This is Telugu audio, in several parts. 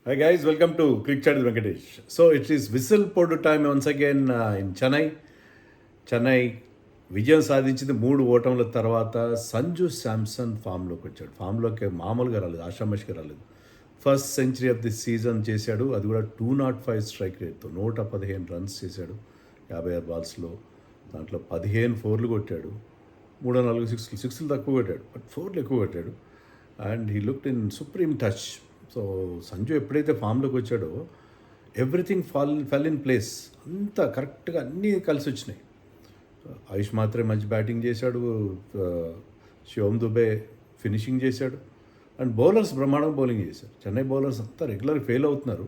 Hi guys, welcome to Cricket Chat with Venkatesh. So it is whistle podu time once again in Chennai. Chennai విజయం సాధించింది 3 ఓటముల తర్వాత సంజు శాంసన్ ఫామ్లోకి వచ్చాడు. ఫామ్లోకి మామూలుగా రాలేదు, ఆషామాషిగా రాలేదు. First century of the season చేశాడు, అది కూడా 205 స్ట్రైక్ రేట్తో 115 రన్స్ చేశాడు 56 బాల్స్లో. దాంట్లో 15 ఫోర్లు కొట్టాడు, 3-4 సిక్స్లు తక్కువ కొట్టాడు, బట్ ఫోర్లు ఎక్కువ కొట్టాడు. And he looked in supreme touch. So Sanju ఎప్పుడైతే ఫామ్లోకి వచ్చాడో ఎవ్రీథింగ్ ఫెల్ ఇన్ ప్లేస్, అంతా కరెక్ట్గా అన్నీ కలిసి వచ్చినాయి. ఆయుష్ మాత్రే మంచి బ్యాటింగ్ చేశాడు, శివం దుబే ఫినిషింగ్ చేశాడు, అండ్ బౌలర్స్ బ్రహ్మాండం బౌలింగ్ చేశారు. చెన్నై బౌలర్స్ అంతా రెగ్యులర్ ఫెయిల్ అవుతున్నారు,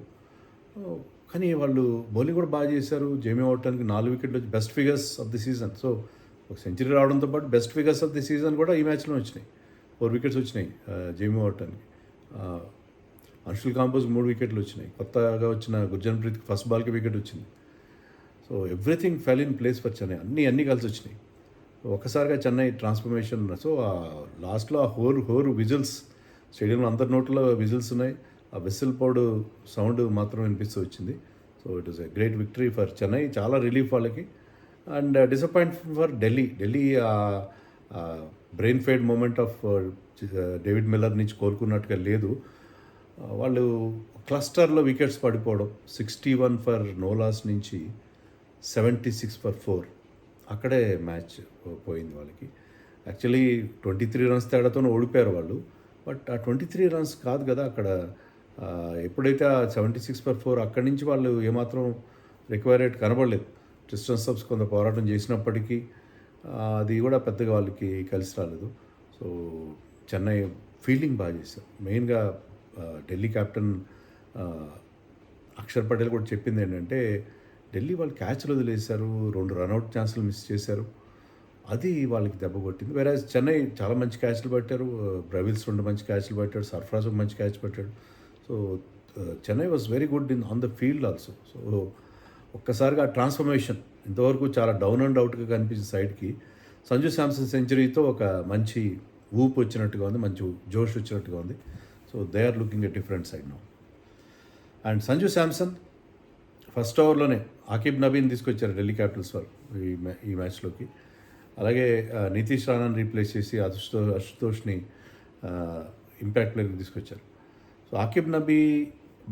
కానీ వాళ్ళు బౌలింగ్ కూడా బాగా చేశారు. జేమీ ఓవర్టన్కి 4 వికెట్లు వచ్చి best figures of the season. So ఒక సెంచరీ రావడంతో పాటు best figures of the season కూడా ఈ మ్యాచ్లో వచ్చినాయి. 4 వికెట్స్ వచ్చినాయి జేమీ ఓవర్టన్కి. అన్షుల్ కాంపోజ్ 3 వికెట్లు వచ్చినాయి. కొత్తగా వచ్చిన గుర్జన్ ప్రీత్కి ఫస్ట్ బాల్కి వికెట్ వచ్చింది. So everything fell in place for Chennai. అన్నీ కలిసి వచ్చినాయి. ఒక్కసారిగా చెన్నై ట్రాన్స్ఫర్మేషన్. సో ఆ లాస్ట్లో ఆ హోరు విజిల్స్, స్టేడియంలో అందరి నోట్లో విజిల్స్ ఉన్నాయి. ఆ విసిల్ పౌడ్ సౌండ్ మాత్రం వినిపిస్తూ వచ్చింది. So it is a great victory for Chennai, చాలా రిలీఫ్ వాళ్ళకి. And disappointment for Delhi brain fade moment of David Miller నుంచి కోలుకున్నట్టుగా లేదు. వాళ్ళు క్లస్టర్లో వికెట్స్ పడిపోవడం, 61 ఫర్ నోలాస్ నుంచి 76 ఫర్ 4, అక్కడే మ్యాచ్ పోయింది వాళ్ళకి. యాక్చువల్లీ 23 రన్స్ తేడాతోనే ఓడిపోయారు వాళ్ళు, బట్ ఆ 23 రన్స్ కాదు కదా అక్కడ. ఎప్పుడైతే ఆ 76 ఫర్ 4 అక్కడి నుంచి వాళ్ళు ఏమాత్రం రిక్వైర్ రేట్ కనబడలేదు. ట్రిస్టన్ స్టబ్స్ కొంత పోరాటం చేసినప్పటికీ అది కూడా పెద్దగా వాళ్ళకి కలిసి రాలేదు. సో చెన్నై ఫీల్డింగ్ బాగా చేశారు. మెయిన్గా ఢిల్లీ కెప్టెన్ అక్షర్ పటేల్ కూడా చెప్పింది ఏంటంటే, ఢిల్లీ వాళ్ళు క్యాచ్లు వదిలేశారు, 2 రన్అట్ ఛాన్సులు మిస్ చేశారు, అది వాళ్ళకి దెబ్బ కొట్టింది. వేరే చెన్నై చాలా మంచి క్యాచ్లు పట్టారు. బ్రవిల్స్ 2 మంచి క్యాచ్లు పట్టాడు, సర్ఫరాజ్ ఒక మంచి క్యాచ్ పట్టాడు. So Chennai was very good on the field also. So ఒక్కసారిగా ఆ ట్రాన్స్ఫర్మేషన్ ఇంతవరకు చాలా డౌన్ అండ్ అవుట్గా కనిపించిన సైడ్కి సంజు శాంసన్ సెంచరీతో ఒక మంచి ఊపు వచ్చినట్టుగా ఉంది, మంచి జోష్ వచ్చినట్టుగా ఉంది. So they are looking a different side now. And Sanju Samson first ఓవర్లోనే ఆకిబ్ నబీని తీసుకొచ్చారు ఢిల్లీ క్యాపిటల్స్ వారు ఈ మ్యాచ్లోకి. అలాగే నితీష్ రాణాని రీప్లేస్ చేసి అశుతోష్ని ఇంపాక్ట్ ప్లేయర్కి తీసుకొచ్చారు. So Aaqib Nabi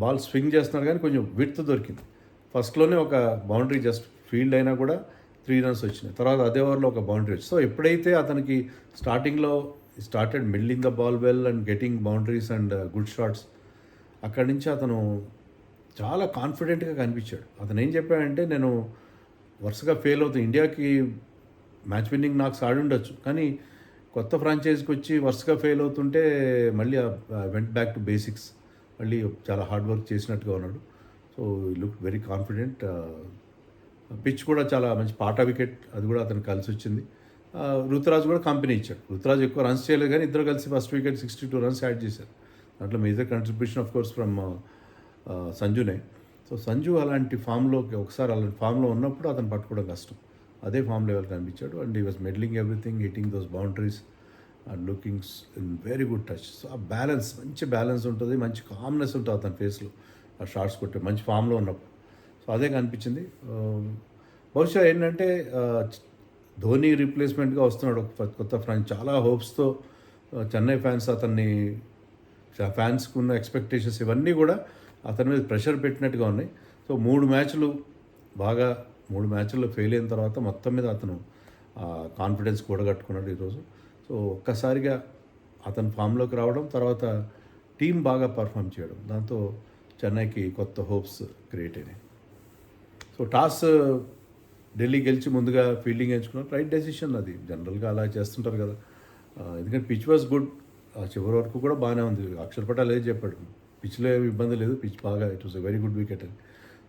ball swing చేస్తున్నారు, కానీ కొంచెం విడ్త్ దొరికింది. ఫస్ట్లోనే ఒక బౌండరీ జస్ట్ ఫీల్డ్ అయినా కూడా 3 రన్స్ వచ్చినాయి. తర్వాత అదే ఓవర్లో ఒక బౌండరీ వచ్చింది. సో ఎప్పుడైతే అతనికి స్టార్టింగ్లో started middling the ball well and getting boundaries and good shots, అక్కడి నుంచి అతను చాలా కాన్ఫిడెంట్గా కనిపించాడు. అతను ఏం చెప్పాడంటే, నేను వరుసగా ఫెయిల్ అవుతాను, ఇండియాకి మ్యాచ్ విన్నింగ్ నాక్స్ ఆడి ఉండొచ్చు, కానీ కొత్త ఫ్రాంచైజీకి వచ్చి వరుసగా ఫెయిల్ అవుతుంటే మళ్ళీ వెంట్ బ్యాక్ టు బేసిక్స్, మళ్ళీ చాలా హార్డ్ వర్క్ చేసినట్టుగా ఉన్నాడు. సో ఈ లుక్ వెరీ కాన్ఫిడెంట్. పిచ్ కూడా చాలా మంచి పాట వికెట్, అది కూడా అతను కలిసి వచ్చింది. రుతురాజ్ కూడా కంపెనీ ఇచ్చాడు. రుతురాజ్ ఎక్కువ రన్స్ చేయలేదు, కానీ ఇద్దరు కలిసి ఫస్ట్ వికెట్ 62 రన్స్ యాడ్ చేశారు. దాంట్లో major contribution of course from సంజునే. సో సంజు అలాంటి ఒకసారి అలాంటి ఫామ్లో ఉన్నప్పుడు అతను పట్టుకోవడం కష్టం. అదే ఫామ్ లెవెల్ కనిపించాడు. And he was middling everything, hitting those boundaries and looking in very good touch. So ఆ బ్యాలెన్స్, మంచి బ్యాలెన్స్ ఉంటుంది, మంచి కామ్నెస్ ఉంటుంది అతని ఫేస్లో ఆ షాట్స్ కొట్టే మంచి ఫామ్లో ఉన్నప్పుడు. సో అదే కనిపించింది. బహుశా ఏంటంటే ధోని రీప్లేస్మెంట్గా వస్తున్నాడు ఒక కొత్త ఫ్రాంచ్. చాలా హోప్స్తో చెన్నై ఫ్యాన్స్ ఫ్యాన్స్కి ఉన్న ఎక్స్పెక్టేషన్స్ ఇవన్నీ కూడా అతని మీద ప్రెషర్ పెట్టినట్టుగా ఉన్నాయి. సో 3 మ్యాచ్ల్లో ఫెయిల్ అయిన తర్వాత మొత్తం మీద అతను కాన్ఫిడెన్స్ కూడగట్టుకున్నాడు ఈరోజు. సో ఒక్కసారిగా అతను ఫామ్లోకి రావడం, తర్వాత టీం బాగా పర్ఫామ్ చేయడం, దాంతో చెన్నైకి కొత్త హోప్స్ క్రియేట్ అయినాయి. సో టాస్ ఢిల్లీ గెలిచి ముందుగా ఫీల్డింగ్ ఎంచుకున్నారు. రైట్ డెసిషన్ అది, జనరల్గా అలా చేస్తుంటారు కదా. ఎందుకంటే పిచ్ వాజ్ గుడ్, చివరి వరకు కూడా బాగానే ఉంది. అక్షర్ పటేల్ ఏది చెప్పాడు, పిచ్లో ఏమి ఇబ్బంది లేదు, పిచ్ బాగా, it was a very good wicket అని.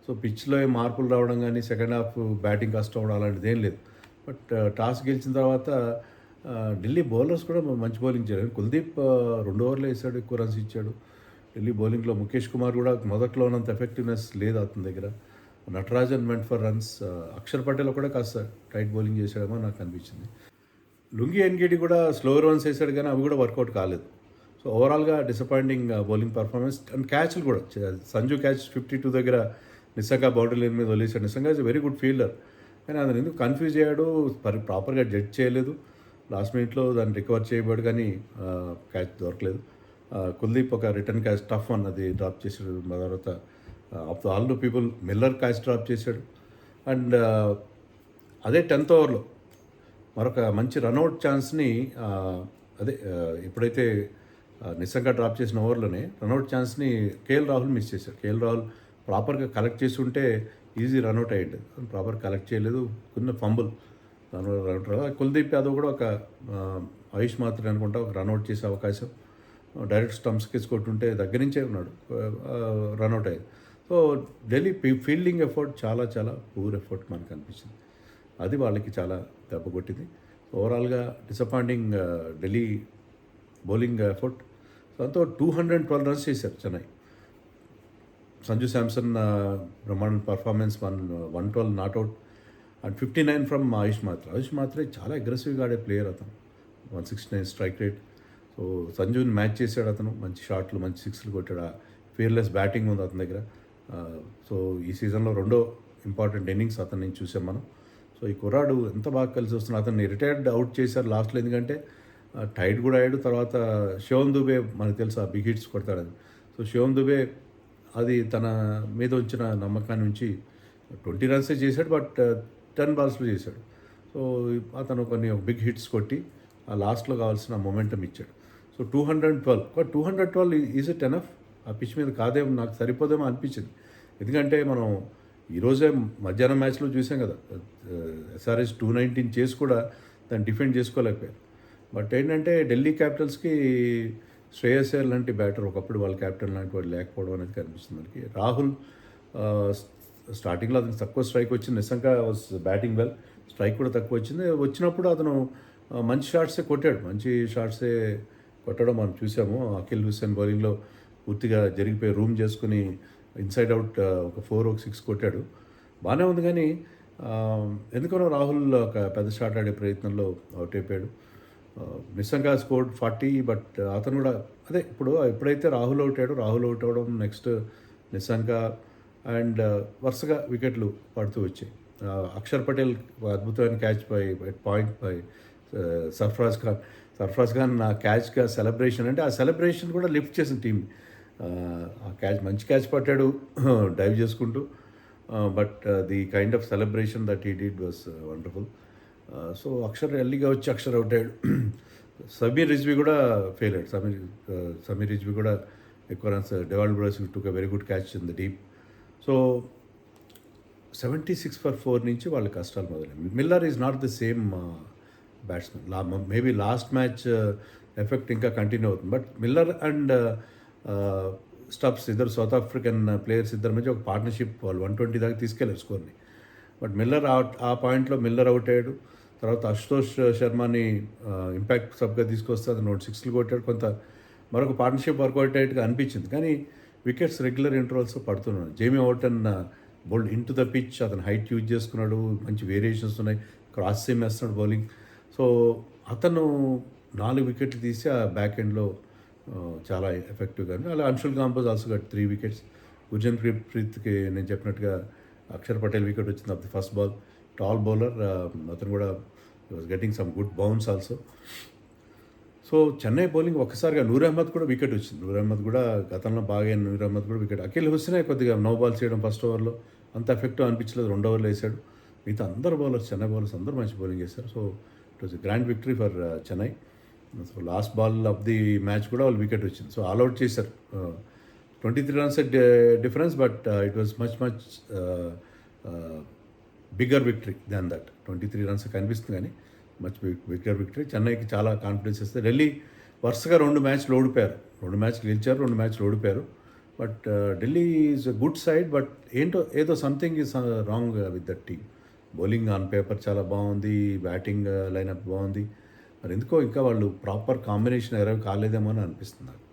సో పిచ్లో ఏం మార్పులు రావడం కానీ, సెకండ్ హాఫ్ బ్యాటింగ్ కష్టం అవడం అలాంటిది ఏం లేదు. బట్ టాస్ గెలిచిన తర్వాత ఢిల్లీ బౌలర్స్ కూడా మంచి బౌలింగ్ చేయలేదు. కుల్దీప్ 2 ఓవర్లో వేసాడు, ఎక్కువ రన్స్ ఇచ్చాడు. ఢిల్లీ బౌలింగ్లో ముఖేష్ కుమార్ కూడా మొదట్లో ఉన్నంత ఎఫెక్టివ్నెస్ లేదు అతని దగ్గర. నటరాజన్ మెంట్ ఫర్ రన్స్. అక్షర్ పటేల్ కూడా కాస్త టైట్ బౌలింగ్ చేశాడేమో నాకు అనిపించింది. లుంగి ఎన్గేడి కూడా స్లో రన్స్ వేసాడు, కానీ అవి కూడా వర్కౌట్ కాలేదు. సో సో ఓవరాల్గా డిసప్పాయింటింగ్ బౌలింగ్ పర్ఫార్మెన్స్ అండ్ క్యాచ్లు కూడా సంజు క్యాచ్ 52 దగ్గర నిజంగా బౌండరీ లైన్ మీద వదిలేశాడు. నిజంగా ఇస్ వెరీ గుడ్ ఫీల్డర్, కానీ అతను ఎందుకు కన్ఫ్యూజ్ అయ్యాడు, ప్రాపర్గా జడ్జ్ చేయలేదు. లాస్ట్ మినిట్లో దాన్ని రికవర్ చేయబడి కానీ క్యాచ్ దొరకలేదు. కుల్దీప్ ఒక రిటర్న్ క్యాచ్ టఫ్ అన్నది డ్రాప్ చేశాడు. తర్వాత of the all the people Miller catch drop చేశాడు. అండ్ అదే 10th ఓవర్లో మరొక మంచి రన్అట్ ఛాన్స్ని ఎప్పుడైతే నిజంగా డ్రాప్ చేసిన ఓవర్లోనే రన్అట్ ఛాన్స్ని కేఎల్ రాహుల్ మిస్ చేశారు. కేఎల్ రాహుల్ ప్రాపర్గా కలెక్ట్ చేసి ఉంటే ఈజీ రన్అట్ అయ్యింది. ప్రాపర్ కలెక్ట్ చేయలేదు, కొన్ని ఫంబుల్ రన్అట్. కుల్దీప్ యాదవ్ కూడా ఒక ఆయుష్ మాత్రం అనుకుంటా ఒక రన్అట్ చేసే అవకాశం, డైరెక్ట్ స్టంప్స్కి కొట్టుంటే దగ్గర నుంచే ఉన్నాడు, రన్అట్ అయ్యేది. సో ఢిల్లీ ఫీల్డింగ్ ఎఫర్ట్ చాలా చాలా పూర్ ఎఫర్ట్ మనకు అనిపించింది. అది వాళ్ళకి చాలా దెబ్బ కొట్టింది. ఓవరాల్గా డిసప్పాయింటింగ్ ఢిల్లీ బౌలింగ్ ఎఫర్ట్. దాంతో 212 రన్స్ చేశారు చెన్నై. సంజు శాంసన్ బ్రహ్మాండ పర్ఫార్మెన్స్, 112 నాట్అవుట్ అండ్ 59 ఫ్రమ్ ఆయుష్ మాత్రే. ఆయుష్ మాత్రే చాలా అగ్రెసివ్గా ఆడే ప్లేయర్ అతను, 169 స్ట్రైక్ రేట్. సో సంజుని మ్యాచ్ చేశాడు అతను, మంచి షాట్లు మంచి సిక్స్లు కొట్టాడు. ఫియర్లెస్ బ్యాటింగ్ ఉంది అతని దగ్గర. సో ఈ సీజన్లో రెండో ఇంపార్టెంట్ ఇన్నింగ్స్ అతను నేను చూసాం మనం. సో ఈ కుర్రాడు ఎంత బాగా కలిసి వస్తున్నాడు. అతన్ని రిటైర్డ్ అవుట్ చేశారు లాస్ట్లో, ఎందుకంటే టైడ్ కూడా అయ్యాడు. తర్వాత శివన్ దుబే మనకు తెలుసు ఆ బిగ్ హిట్స్ కొడతాడని. సో శివన్ దుబే అది తన మీద ఉంచిన నమ్మకాన్ని నుంచి 20 రన్సే చేశాడు, బట్ 10 బాల్స్లో చేశాడు. సో అతను కొన్ని బిగ్ హిట్స్ కొట్టి ఆ లాస్ట్లో కావాల్సిన మొమెంటం ఇచ్చాడు. So 212 is it enough? ఆ పిచ్ మీద కాదేమో, నాకు సరిపోదేమో అనిపించింది. ఎందుకంటే మనం ఈరోజే మధ్యాహ్నం మ్యాచ్లో చూసాం కదా, ఎస్ఆర్హెచ్ 219 చేసి కూడా దాన్ని డిఫెండ్ చేసుకోలేకపోయారు. బట్ ఏంటంటే ఢిల్లీ క్యాపిటల్స్కి శ్రేయస్ అయ్యర్ లాంటి బ్యాటర్ ఒకప్పుడు వాళ్ళ క్యాప్టెన్ లాంటి వాడు లేకపోవడం అనేది కనిపిస్తుంది మనకి. రాహుల్ స్టార్టింగ్లో అతనికి తక్కువ స్ట్రైక్ వచ్చింది, నిజంగా వాజ్ బ్యాటింగ్ వెల్, స్ట్రైక్ కూడా తక్కువ వచ్చింది. వచ్చినప్పుడు అతను మంచి షాట్సే కొట్టాడు, మంచి షాట్సే కొట్టడం మనం చూసాము. అఖిల్ హుస్సేన్ బౌలింగ్లో పూర్తిగా జరిగిపోయి రూమ్ చేసుకుని ఇన్సైడ్ అవుట్ ఒక 4 ఒక 6 కొట్టాడు, బాగానే ఉంది. కానీ ఎందుకనో రాహుల్ ఒక పెద్ద షాట్ ఆడే ప్రయత్నంలో అవుట్ అయిపోయాడు. నిజంగా స్కోర్డ్ 40, బట్ అతను కూడా అదే ఎప్పుడైతే రాహుల్ అవుట్ అయ్యాడో, రాహుల్ అవుట్ అవ్వడం నెక్స్ట్ నిజంగా అండ్ వరుసగా వికెట్లు పడుతూ వచ్చాయి. అక్షర్ పటేల్ అద్భుతమైన catch point by Sarfaraz Khan నా క్యాచ్గా సెలబ్రేషన్, అంటే ఆ సెలబ్రేషన్ కూడా లిఫ్ట్ చేసిన టీం. ఆ క్యాచ్ మంచి క్యాచ్ పట్టాడు డైవ్ చేసుకుంటూ, but the kind of celebration that he did was wonderful. So Axar ఎల్లీగా వచ్చి అక్షర్ అవుట్ అయ్యాడు. సమీర్ రిజ్వీ కూడా ఫెయిల్ అయ్యాడు. సమీర్ రిజ్వీ కూడా ఎక్కువ runs. Dewald bus took a very good catch in the deep. So 76 for 4 నుంచి వాళ్ళ కష్టాలు మొదలైంది. Miller is not the same batsmen. Maybe last match effect ఇంకా కంటిన్యూ అవుతుంది, బట్ మిల్లర్ అండ్ స్టబ్స్ ఇద్దరు సౌత్ ఆఫ్రికన్ ప్లేయర్స్ ఇద్దరి మధ్య ఒక పార్ట్నర్షిప్, వాళ్ళు 120 దాకా తీసుకెళ్ళారు స్కోర్ని. బట్ మిల్లర్ ఆ పాయింట్లో మిల్లర్ అవుట్ అయ్యాడు. తర్వాత అశుతోష్ శర్మని ఇంపాక్ట్ సబ్గా తీసుకొస్తే అతను 6లు కొట్టాడు. మరొక పార్ట్నర్షిప్ వర్కౌట్ అయ్యేట్టుగా అనిపించింది, కానీ వికెట్స్ రెగ్యులర్ ఇంటర్వల్స్ పడుతున్నాడు. Jamie vote on bowled in to the pitch, అతను హైట్ యూజ్ చేసుకున్నాడు, మంచి వేరియేషన్స్ ఉన్నాయి, క్రాస్ సేమ్ వేస్తున్నాడు బౌలింగ్. సో అతను 4 వికెట్లు తీసి ఆ బ్యాక్ ఎండ్లో చాలా ఎఫెక్టివ్గా. అలా Anshul Kamboj also got 3 wickets. Gurjan ప్రీత్కి నేను చెప్పినట్టుగా అక్షర్ పటేల్ వికెట్ వచ్చింది off the first ball. Tall bowler, అతను కూడా was getting some good bounce also. So Chennai bowling ఒక్కసారిగా నూర్ అహ్మద్ కూడా వికెట్ వచ్చింది. నూర్ అహ్మద్ కూడా గతంలో బాగా నూర్ అహ్మద్ కూడా వికెట్. అఖిల్ హుస్సేనే కొద్దిగా 9 బాల్స్ చేయడం ఫస్ట్ ఓవర్లో అంత ఎఫెక్టివ్ అనిపించలేదు, 2 ఓవర్లో వేసాడు. మిగతా అందరు బౌలర్స్, చెన్నై బౌలర్స్ అందరూ మంచి బౌలింగ్ చేశారు. So it was grand victory for Chennai. So last ball of the match కూడా వాళ్ళు వికెట్ వచ్చింది. సో ఆల్అౌట్ చేశారు. 23 runs difference, but it was much bigger victory than that. 23 runs కనిపిస్తుంది, కానీ మచ్ బిగ్గర్ విక్టరీ. చెన్నైకి చాలా కాన్ఫిడెన్స్ ఇస్తే. ఢిల్లీ వరుసగా 2 మ్యాచ్లు ఓడిపోయారు, 2 మ్యాచ్లు గెలిచారు, 2 మ్యాచ్లు ఓడిపోయారు. But Delhi is a good side, but ఏదో something is wrong with that team. Bowling on paper చాలా బాగుంది, బ్యాటింగ్ లైనప్ బాగుంది, మరి ఎందుకో ఇంకా వాళ్ళు ప్రాపర్ కాంబినేషన్ ఎరవ్ కాలేదేమో అని అనిపిస్తుంది నాకు.